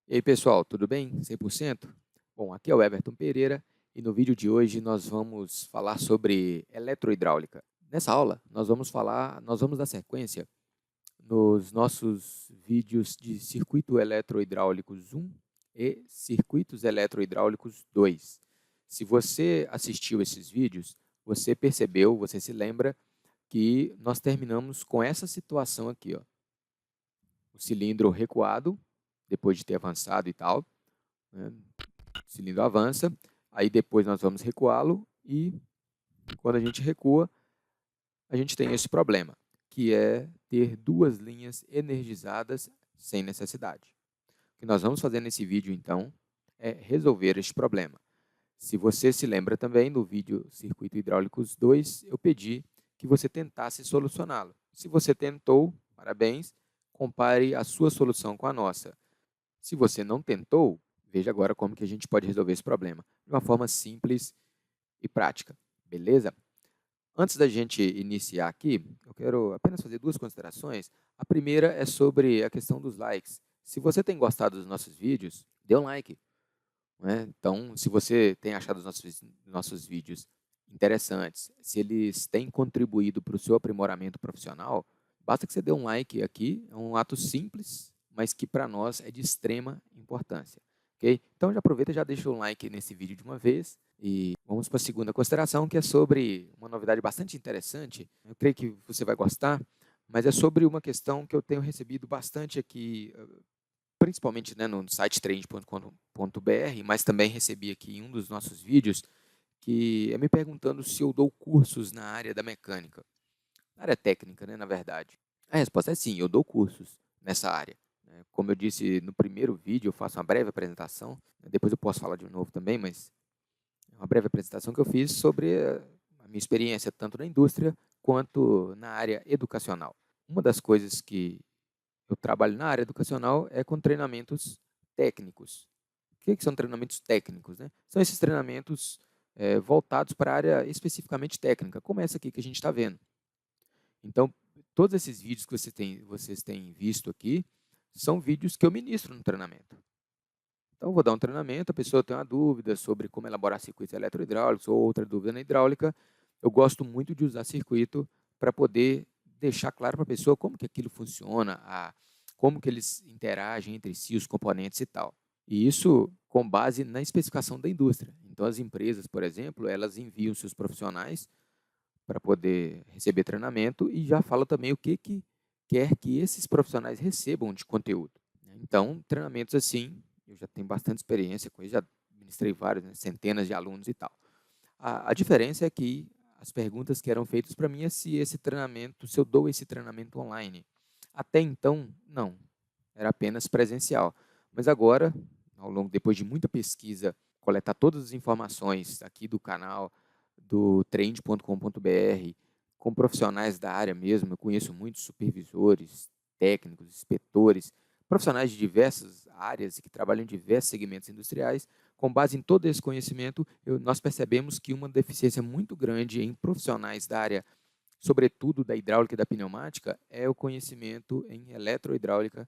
E aí, pessoal, tudo bem? 100%? Bom, aqui é o Everton Pereira e no vídeo de hoje nós vamos falar sobre eletrohidráulica. Nessa aula, nós vamos dar sequência nos nossos vídeos de circuito eletrohidráulicos 1 e circuitos eletrohidráulicos 2. Se você assistiu esses vídeos, você percebeu, você se lembra que nós terminamos com essa situação aqui, ó. O cilindro recuado, depois de ter avançado e tal, né? O cilindro avança, aí depois nós vamos recuá-lo e quando a gente recua, a gente tem esse problema, que é ter duas linhas energizadas sem necessidade. O que nós vamos fazer nesse vídeo, então, é resolver este problema. Se você se lembra também, no vídeo Circuito Hidráulicos 2, eu pedi que você tentasse solucioná-lo. Se você tentou, parabéns, compare a sua solução com a nossa. Se você não tentou, veja agora como que a gente pode resolver esse problema de uma forma simples e prática, beleza? Antes da gente iniciar aqui, eu quero apenas fazer duas considerações. A primeira é sobre a questão dos likes. Se você tem gostado dos nossos vídeos, dê um like, né? Então, se você tem achado os nossos vídeos interessantes, se eles têm contribuído para o seu aprimoramento profissional, basta que você dê um like aqui, é um ato simples, mas que para nós é de extrema importância. Ok? Então, já aproveita e já deixa um like nesse vídeo de uma vez e vamos para a segunda consideração, que é sobre uma novidade bastante interessante. Eu creio que você vai gostar, mas é sobre uma questão que eu tenho recebido bastante aqui principalmente, né, no site trend.com.br, mas também recebi aqui em um dos nossos vídeos, que é me perguntando se eu dou cursos na área da mecânica, na área técnica, né, na verdade. A resposta é sim, eu dou cursos nessa área. Como eu disse no primeiro vídeo, eu faço uma breve apresentação, depois eu posso falar de novo também, mas é uma breve apresentação que eu fiz sobre a minha experiência tanto na indústria quanto na área educacional. Uma das coisas que eu trabalho na área educacional é com treinamentos técnicos. O que são treinamentos técnicos, né? São esses treinamentos voltados para a área especificamente técnica, como essa aqui que a gente está vendo. Então, todos esses vídeos que vocês têm visto aqui são vídeos que eu ministro no treinamento. Então, eu vou dar um treinamento, a pessoa tem uma dúvida sobre como elaborar circuitos eletrohidráulicos ou outra dúvida na hidráulica. Eu gosto muito de usar circuito para poder deixar claro para a pessoa como que aquilo funciona, como que eles interagem entre si, os componentes e tal. E isso com base na especificação da indústria. Então, as empresas, por exemplo, elas enviam seus profissionais para poder receber treinamento e já fala também o que quer que esses profissionais recebam de conteúdo. Então, treinamentos assim, eu já tenho bastante experiência com isso, já ministrei vários, né, centenas de alunos e tal. A diferença é que as perguntas que eram feitas para mim é se eu dou esse treinamento online. Até então, não, era apenas presencial. Mas agora, depois de muita pesquisa, coletar todas as informações aqui do canal, do trend.com.br, com profissionais da área mesmo, eu conheço muitos supervisores, técnicos, inspetores, profissionais de diversas áreas e que trabalham em diversos segmentos industriais. Com base em todo esse conhecimento, nós percebemos que uma deficiência muito grande em profissionais da área, sobretudo da hidráulica e da pneumática, é o conhecimento em eletrohidráulica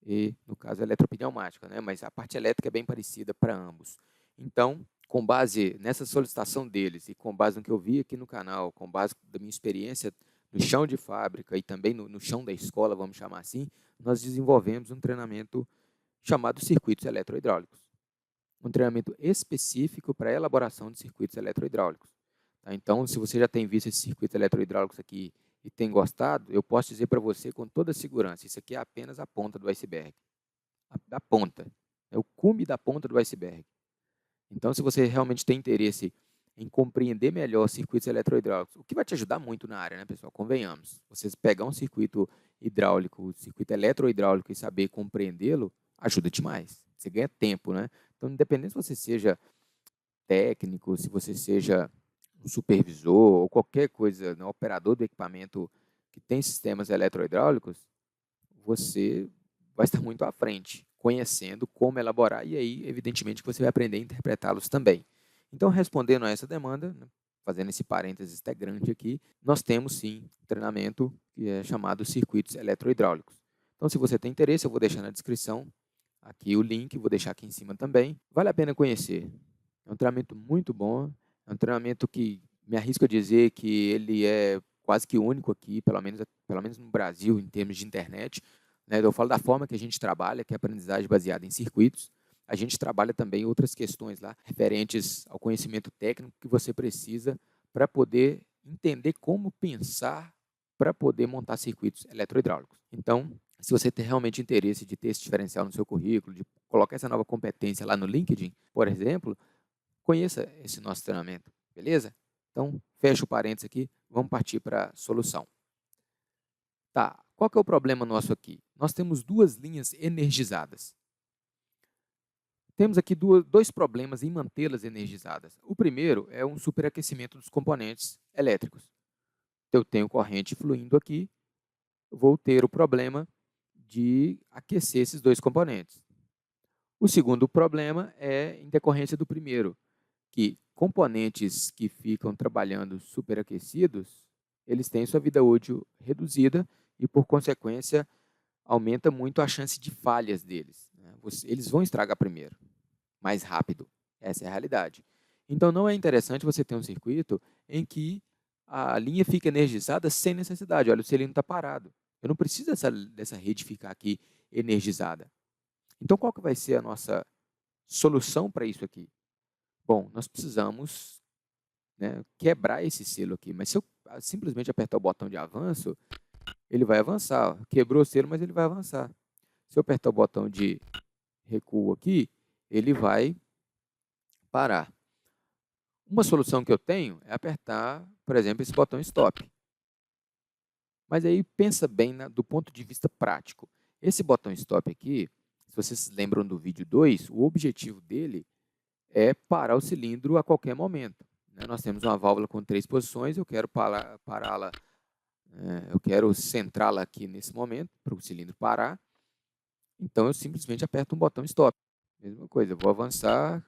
e, no caso, eletropneumática, né? Mas a parte elétrica é bem parecida para ambos. Então, com base nessa solicitação deles e com base no que eu vi aqui no canal, com base da minha experiência no chão de fábrica e também no chão da escola, vamos chamar assim, nós desenvolvemos um treinamento chamado circuitos eletrohidráulicos. Um treinamento específico para a elaboração de circuitos eletrohidráulicos. Tá? Então, se você já tem visto esses circuitos eletrohidráulicos aqui e tem gostado, eu posso dizer para você com toda segurança, isso aqui é apenas a ponta do iceberg. A ponta. É o cume da ponta do iceberg. Então, se você realmente tem interesse em compreender melhor circuitos eletrohidráulicos, o que vai te ajudar muito na área, né, pessoal? Convenhamos. Você pegar um circuito hidráulico, circuito eletrohidráulico e saber compreendê-lo, ajuda demais. Você ganha tempo, né? Então, independente se você seja técnico, se você seja um supervisor ou qualquer coisa, né, operador do equipamento que tem sistemas eletrohidráulicos, você vai estar muito à frente, conhecendo como elaborar, e aí, evidentemente, que você vai aprender a interpretá-los também. Então, respondendo a essa demanda, né, fazendo esse parênteses até grande aqui, nós temos sim treinamento que é chamado circuitos eletrohidráulicos. Então, se você tem interesse, eu vou deixar na descrição aqui o link, vou deixar aqui em cima também. Vale a pena conhecer. É um treinamento muito bom, é um treinamento que me arrisco a dizer que ele é quase que único aqui, pelo menos no Brasil, em termos de internet. Né? Eu falo da forma que a gente trabalha, que é a aprendizagem baseada em circuitos. A gente trabalha também outras questões lá, referentes ao conhecimento técnico que você precisa para poder entender como pensar para poder montar circuitos eletrohidráulicos. Então, se você tem realmente interesse de ter esse diferencial no seu currículo, de colocar essa nova competência lá no LinkedIn, por exemplo, conheça esse nosso treinamento, beleza? Então, fecha o parênteses aqui, vamos partir para a solução. Tá, qual que é o problema nosso aqui? Nós temos duas linhas energizadas. Temos aqui dois problemas em mantê-las energizadas. O primeiro é um superaquecimento dos componentes elétricos. Eu tenho corrente fluindo aqui, vou ter o problema de aquecer esses dois componentes. O segundo problema é em decorrência do primeiro, que componentes que ficam trabalhando superaquecidos, eles têm sua vida útil reduzida e, por consequência, aumenta muito a chance de falhas deles. Eles vão estragar primeiro, mais rápido. Essa é a realidade. Então, não é interessante você ter um circuito em que a linha fica energizada sem necessidade. Olha, o cilindro está parado. Eu não preciso dessa rede ficar aqui energizada. Então, qual que vai ser a nossa solução para isso aqui? Bom, nós precisamos, né, quebrar esse selo aqui. Mas se eu simplesmente apertar o botão de avanço, ele vai avançar. Quebrou o selo, mas ele vai avançar. Se eu apertar o botão de recuo aqui, ele vai parar. Uma solução que eu tenho é apertar, por exemplo, esse botão stop. Mas aí pensa bem do ponto de vista prático. Esse botão stop aqui, se vocês se lembram do vídeo 2, o objetivo dele é parar o cilindro a qualquer momento. Nós temos uma válvula com 3 posições, eu quero pará-la, eu quero centrá-la aqui nesse momento, para o cilindro parar. Então, eu simplesmente aperto um botão stop. Mesma coisa, eu vou avançar,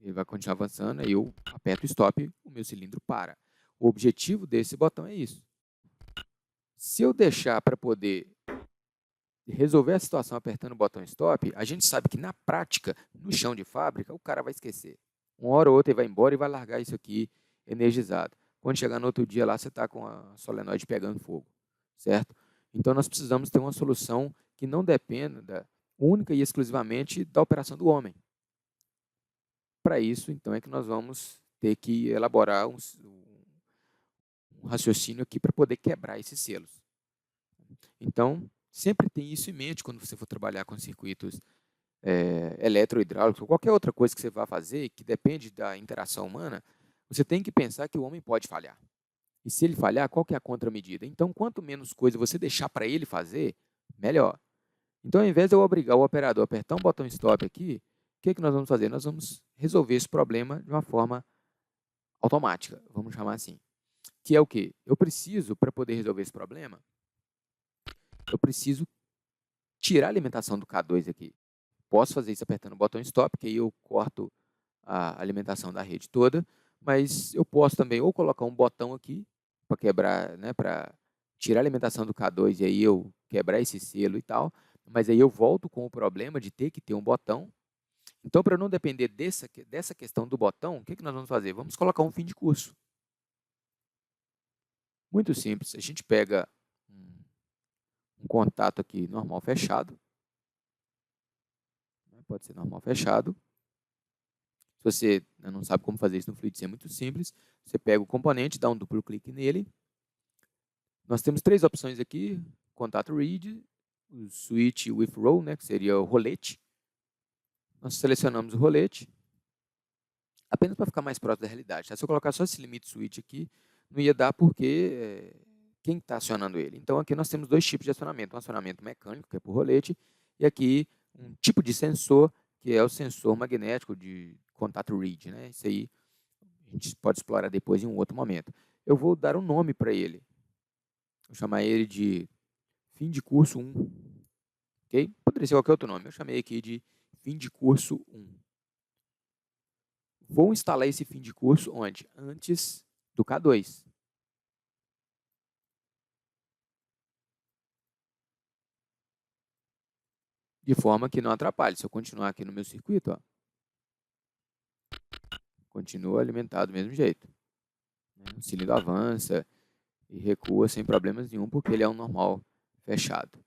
ele vai continuar avançando, aí eu aperto stop, o meu cilindro para. O objetivo desse botão é isso. Se eu deixar para poder resolver a situação apertando o botão stop, a gente sabe que na prática, no chão de fábrica, o cara vai esquecer. Uma hora ou outra ele vai embora e vai largar isso aqui energizado. Quando chegar no outro dia lá, você está com a solenoide pegando fogo, certo? Então, nós precisamos ter uma solução que não dependa única e exclusivamente da operação do homem. Para isso, então, é que nós vamos ter que elaborar um raciocínio aqui para poder quebrar esses selos. Então, sempre tem isso em mente quando você for trabalhar com circuitos eletrohidráulicos ou qualquer outra coisa que você vá fazer, que depende da interação humana, você tem que pensar que o homem pode falhar. E se ele falhar, qual que é a contramedida? Então, quanto menos coisa você deixar para ele fazer, melhor. Então, ao invés de eu obrigar o operador a apertar um botão stop aqui, o que nós vamos fazer? Nós vamos resolver esse problema de uma forma automática, vamos chamar assim. Que é o quê? Eu preciso, para poder resolver esse problema, eu preciso tirar a alimentação do K2 aqui. Posso fazer isso apertando o botão stop, que aí eu corto a alimentação da rede toda, mas eu posso também ou colocar um botão aqui para quebrar, né, para tirar a alimentação do K2 e aí eu quebrar esse selo e tal, mas aí eu volto com o problema de ter que ter um botão. Então, para não depender dessa questão do botão, o que nós vamos fazer? Vamos colocar um fim de curso. Muito simples, a gente pega um contato aqui normal fechado, pode ser normal fechado. Se você não sabe como fazer isso no FluidC, é muito simples. Você pega o componente, dá um duplo clique nele. Nós temos 3 opções aqui, contato read, o switch with row, né, que seria o rolete. Nós selecionamos o rolete, apenas para ficar mais próximo da realidade. Se eu colocar só esse limite switch aqui, não ia dar porque quem está acionando ele. Então, aqui nós temos 2 tipos de acionamento. Um acionamento mecânico, que é por rolete, e aqui um tipo de sensor, que é o sensor magnético de contato read. Né? Isso aí a gente pode explorar depois em um outro momento. Eu vou dar um nome para ele. Vou chamar ele de fim de curso 1. Okay? Poderia ser qualquer outro nome. Eu chamei aqui de fim de curso 1. Vou instalar esse fim de curso onde? Antes do K2. de forma que não atrapalhe. Se eu continuar aqui no meu circuito, ó, continua alimentado do mesmo jeito. O cilindro avança e recua sem problemas nenhum, porque ele é um normal fechado.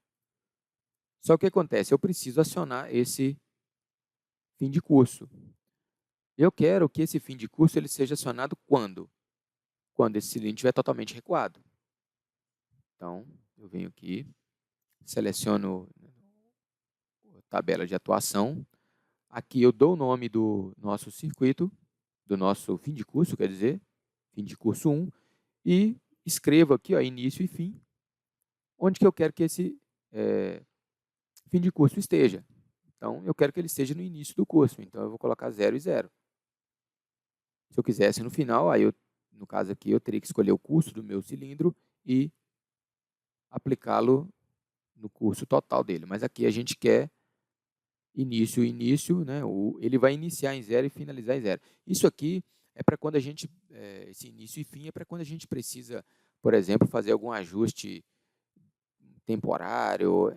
Só que o que acontece? Eu preciso acionar esse fim de curso. Eu quero que esse fim de curso ele seja acionado quando? Quando esse cilindro estiver totalmente recuado. Então, eu venho aqui, seleciono a tabela de atuação. Aqui eu dou o nome do nosso circuito, do nosso fim de curso, quer dizer, fim de curso 1, e escrevo aqui, ó, início e fim, onde que eu quero que esse fim de curso esteja. Então, eu quero que ele esteja no início do curso, então eu vou colocar 0 e 0. Se eu quisesse no final, aí no caso aqui, eu teria que escolher o curso do meu cilindro e aplicá-lo no curso total dele. Mas aqui a gente quer início, né? Ele vai iniciar em 0 e finalizar em 0. Isso aqui é para quando a gente, esse início e fim é para quando a gente precisa, por exemplo, fazer algum ajuste temporário.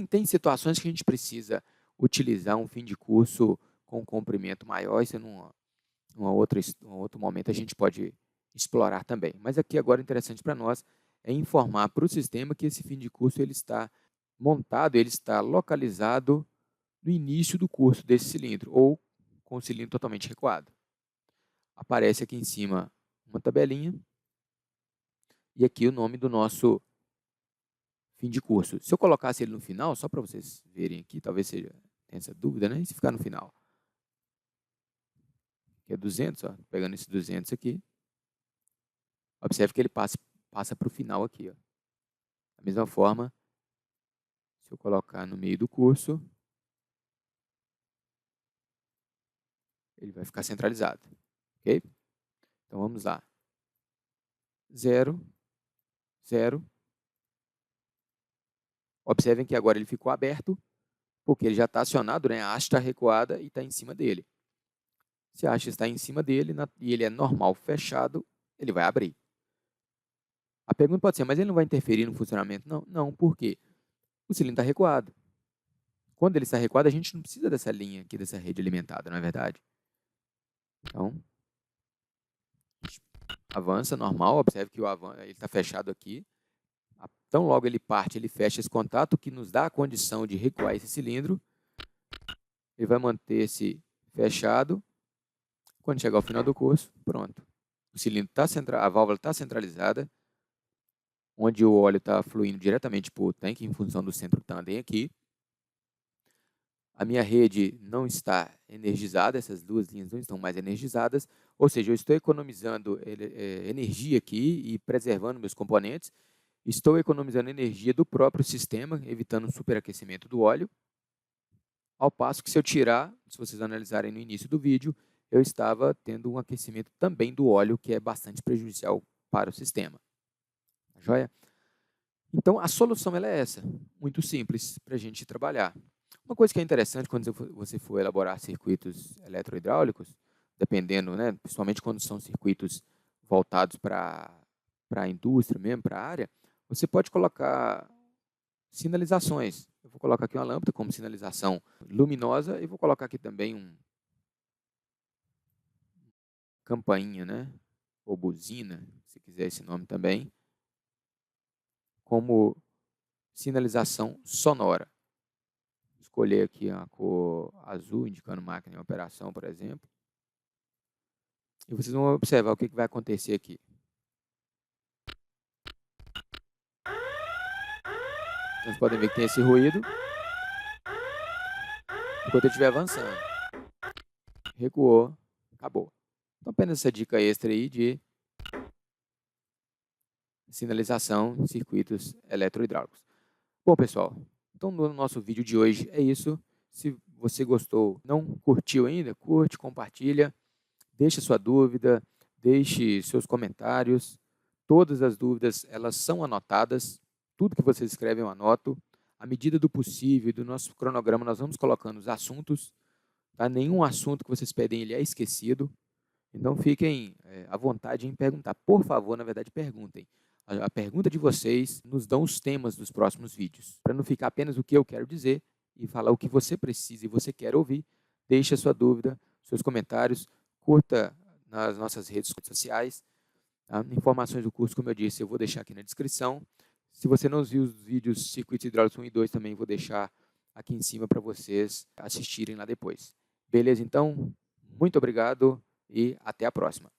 Tem situações que a gente precisa utilizar um fim de curso com um comprimento maior, isso um outro momento a gente pode explorar também. Mas aqui agora o interessante para nós é informar para o sistema que esse fim de curso ele está montado, ele está localizado no início do curso desse cilindro, ou com o cilindro totalmente recuado. Aparece aqui em cima uma tabelinha, e aqui o nome do nosso fim de curso. Se eu colocasse ele no final, só para vocês verem aqui, talvez seja tenha essa dúvida, né? E se ficar no final? Aqui é 200, ó, pegando esse 200 aqui, observe que ele passa para o final aqui. Ó. Da mesma forma, se eu colocar no meio do curso, ele vai ficar centralizado. Ok? Então, vamos lá. 0, 0. Observem que agora ele ficou aberto, porque ele já está acionado, né? A haste está recuada e está em cima dele. Se a haste está em cima dele e ele é normal fechado, ele vai abrir. A pergunta pode ser, mas ele não vai interferir no funcionamento? Não, não, por quê? O cilindro está recuado. Quando ele está recuado, a gente não precisa dessa linha aqui, dessa rede alimentada, não é verdade? Então, avança normal, observe que ele está fechado aqui. Então, logo ele parte, ele fecha esse contato que nos dá a condição de recuar esse cilindro. Ele vai manter-se fechado. Quando chegar ao final do curso, pronto. O cilindro a válvula está centralizada, onde o óleo está fluindo diretamente para o tanque, em função do centro tandem aqui. A minha rede não está energizada, essas duas linhas não estão mais energizadas, ou seja, eu estou economizando energia aqui e preservando meus componentes, estou economizando energia do próprio sistema, evitando o superaquecimento do óleo, ao passo que se eu tirar, se vocês analisarem no início do vídeo, eu estava tendo um aquecimento também do óleo, que é bastante prejudicial para o sistema. Joia? Então, a solução ela é essa, muito simples para a gente trabalhar. Uma coisa que é interessante quando você for elaborar circuitos eletrohidráulicos, dependendo, né, principalmente quando são circuitos voltados para a indústria mesmo, para a área, você pode colocar sinalizações. Eu vou colocar aqui uma lâmpada como sinalização luminosa e vou colocar aqui também campainha, né, ou buzina, se quiser esse nome também, como sinalização sonora. Escolher aqui a cor azul, indicando máquina em operação, por exemplo. E vocês vão observar o que vai acontecer aqui. Então, vocês podem ver que tem esse ruído enquanto eu estiver avançando. Recuou, acabou. Então, apenas essa dica extra aí de sinalização em circuitos eletrohidráulicos. Bom, pessoal, então no nosso vídeo de hoje é isso. Se você gostou, não curtiu ainda, curte, compartilha, deixe sua dúvida, deixe seus comentários. Todas as dúvidas, elas são anotadas. Tudo que vocês escrevem eu anoto. À medida do possível e do nosso cronograma, nós vamos colocando os assuntos. Tá? Nenhum assunto que vocês pedem ele é esquecido. Então, fiquem à vontade em perguntar. Por favor, na verdade, perguntem. A pergunta de vocês nos dão os temas dos próximos vídeos. Para não ficar apenas o que eu quero dizer, e falar o que você precisa e você quer ouvir. Deixe a sua dúvida, seus comentários, curta nas nossas redes sociais. Tá? Informações do curso, como eu disse, eu vou deixar aqui na descrição. Se você não viu os vídeos Circuitos Hidráulicos 1 e 2, também vou deixar aqui em cima para vocês assistirem lá depois. Beleza, então? Muito obrigado e até a próxima.